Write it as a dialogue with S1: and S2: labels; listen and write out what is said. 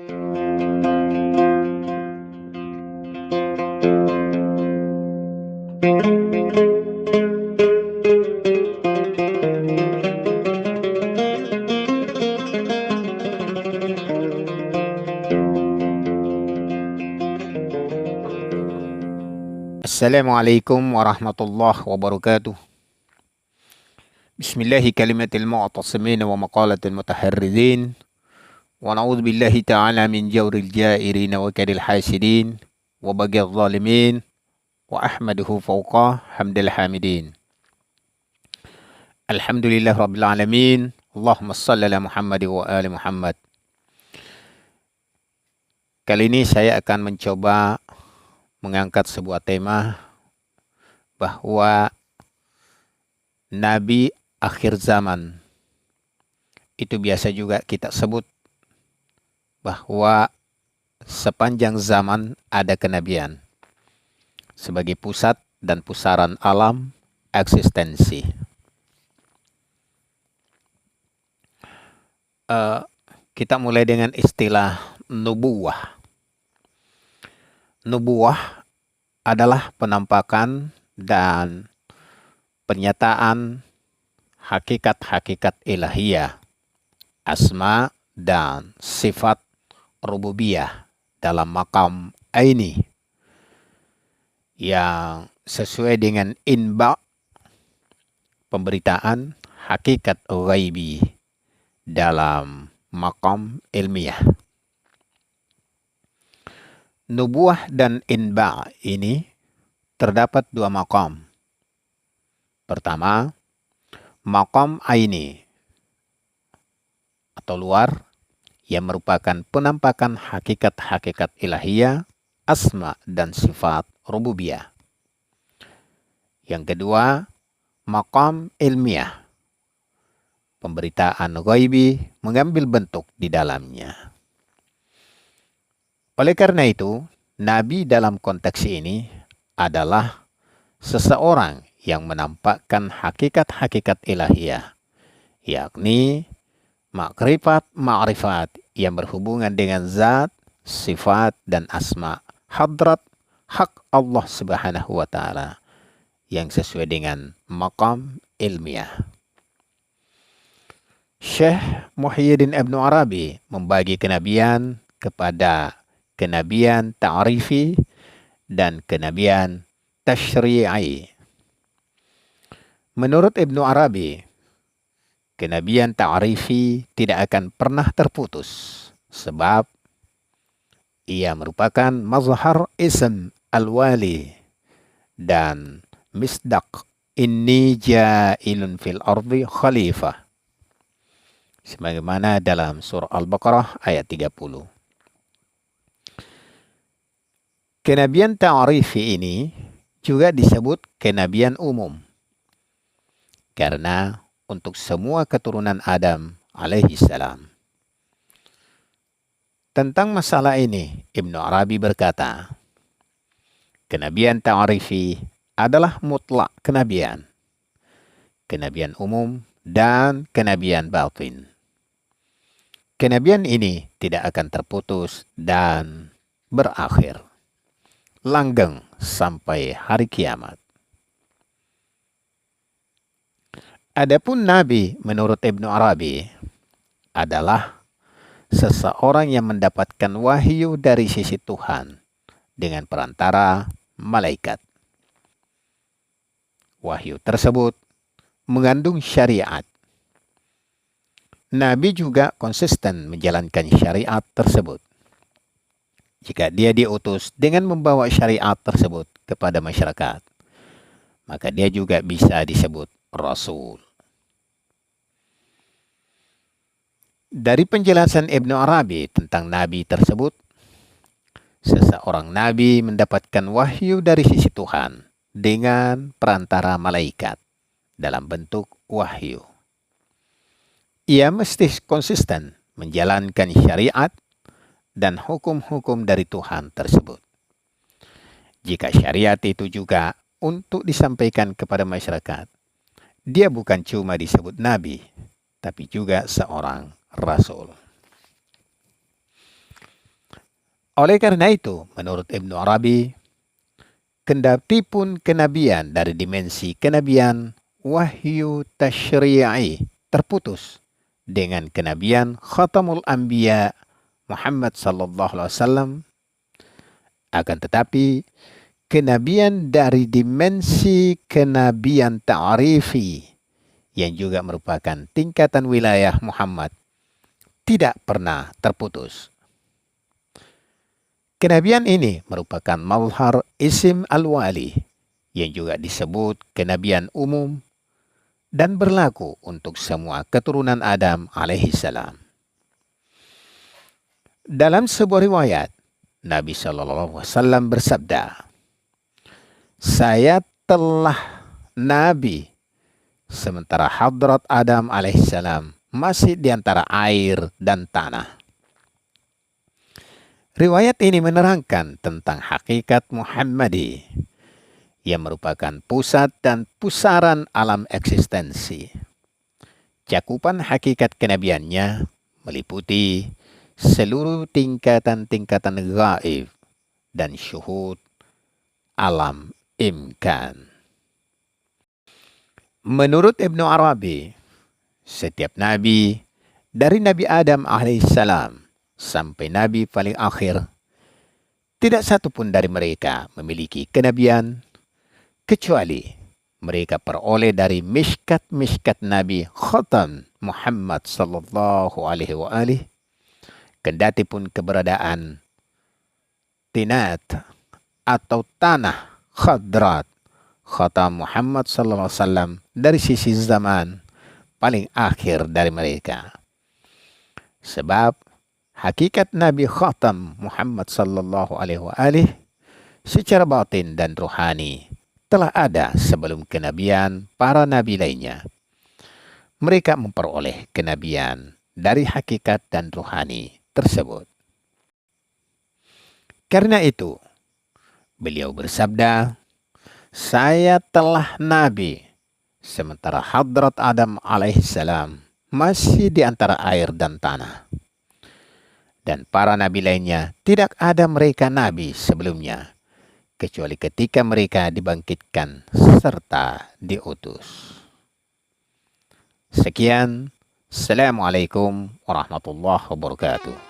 S1: Assalamualaikum warahmatullahi wabarakatuh. Bismillahi kalimatil mu'tasimin wa maqalatil mutaharridin. Wa na'udzu billahi ta'ala min jawril jairin wa kadil hasidin wa baghil zalimin wa ahmaduhu fawqa hamdal hamidin. Alhamdulillah rabbil alamin. Allahumma shalli ala Muhammad wa ali Muhammad. Kali ini saya akan mencoba mengangkat sebuah tema bahwa Nabi akhir zaman itu biasa juga kita sebut bahwa sepanjang zaman ada kenabian sebagai pusat dan pusaran alam eksistensi. Kita mulai dengan istilah nubuwah. Nubuwah adalah penampakan dan pernyataan hakikat-hakikat ilahiyah, asma dan sifat rububiyah dalam makam aini yang sesuai dengan inba, pemberitaan hakikat ghaibi dalam makam ilmiah. Nubuah dan inba ini terdapat dua makam. Pertama, makam aini atau luar yang merupakan penampakan hakikat-hakikat ilahiyah, asma dan sifat rububiyah. Yang kedua, makam ilmiah, pemberitaan ghaibi mengambil bentuk di dalamnya. Oleh karena itu, Nabi dalam konteks ini adalah seseorang yang menampakkan hakikat-hakikat ilahiyah, yakni ma'rifat yang berhubungan dengan zat, sifat, dan asma, hadrat, hak Allah Subhanahu wa Ta'ala, yang sesuai dengan maqam ilmiah. Syekh Muhyiddin Ibn Arabi membagi kenabian kepada kenabian ta'rifi dan kenabian tasyri'i. Menurut Ibnu Arabi, kenabian ta'rifi tidak akan pernah terputus sebab ia merupakan mazhar ism al-wali dan misdaq inni ja'ilun fil ardi khalifah, sebagaimana dalam surah Al-Baqarah ayat 30. Kenabian ta'rifi ini juga disebut kenabian umum, karena untuk semua keturunan Adam alaihi salam. Tentang masalah ini, Ibnu Arabi berkata, kenabian ta'rifi adalah mutlak kenabian, kenabian umum, dan kenabian batin. Kenabian ini tidak akan terputus dan berakhir, langgeng sampai hari kiamat. Adapun Nabi menurut Ibnu Arabi adalah seseorang yang mendapatkan wahyu dari sisi Tuhan dengan perantara malaikat. Wahyu tersebut mengandung syariat. Nabi juga konsisten menjalankan syariat tersebut. Jika dia diutus dengan membawa syariat tersebut kepada masyarakat, maka dia juga bisa disebut Rasul. Dari penjelasan Ibnu Arabi tentang Nabi tersebut, seseorang Nabi mendapatkan wahyu dari sisi Tuhan dengan perantara malaikat dalam bentuk wahyu. Ia mesti konsisten menjalankan syariat dan hukum-hukum dari Tuhan tersebut. Jika syariat itu juga untuk disampaikan kepada masyarakat, dia bukan cuma disebut Nabi, tapi juga seorang Rasul. Oleh karena itu, menurut Ibnu Arabi, kendati pun kenabian dari dimensi kenabian wahyu tasyri'i terputus dengan kenabian Khatamul Anbiya Muhammad sallallahu alaihi wasallam, akan tetapi kenabian dari dimensi kenabian ta'rifi yang juga merupakan tingkatan wilayah Muhammad tidak pernah terputus. Kenabian ini merupakan mazhar isim al-wali yang juga disebut kenabian umum dan berlaku untuk semua keturunan Adam alaihi salam. Dalam sebuah riwayat, Nabi Shallallahu Alaihi Wasallam bersabda, "Saya telah Nabi sementara hadrat Adam alaihissalam masih di antara air dan tanah." Riwayat ini menerangkan tentang hakikat Muhammadi yang merupakan pusat dan pusaran alam eksistensi. Cakupan hakikat kenabiannya meliputi seluruh tingkatan-tingkatan gaib dan syuhud alam imkan. Menurut Ibnu Arabi, setiap nabi dari Nabi Adam alaihissalam sampai nabi paling akhir, tidak satu pun dari mereka memiliki kenabian kecuali mereka peroleh dari miskat-miskat Nabi Khatam Muhammad sallallahu alaihi wa alihi, kendati pun keberadaan tinat atau tanah khadrat Khatam Muhammad sallallahu alaihi wasallam dari sisi zaman paling akhir dari mereka. Sebab hakikat Nabi Khatam Muhammad sallallahu alaihi wa alihi secara batin dan rohani telah ada sebelum kenabian para nabi lainnya. Mereka memperoleh kenabian dari hakikat dan rohani tersebut. Karena itu, beliau bersabda, "Saya telah nabi sementara hadrat Adam alaihissalam masih di antara air dan tanah. Dan para nabi lainnya tidak ada mereka nabi sebelumnya, kecuali ketika mereka dibangkitkan serta diutus." Sekian. Assalamualaikum warahmatullahi wabarakatuh.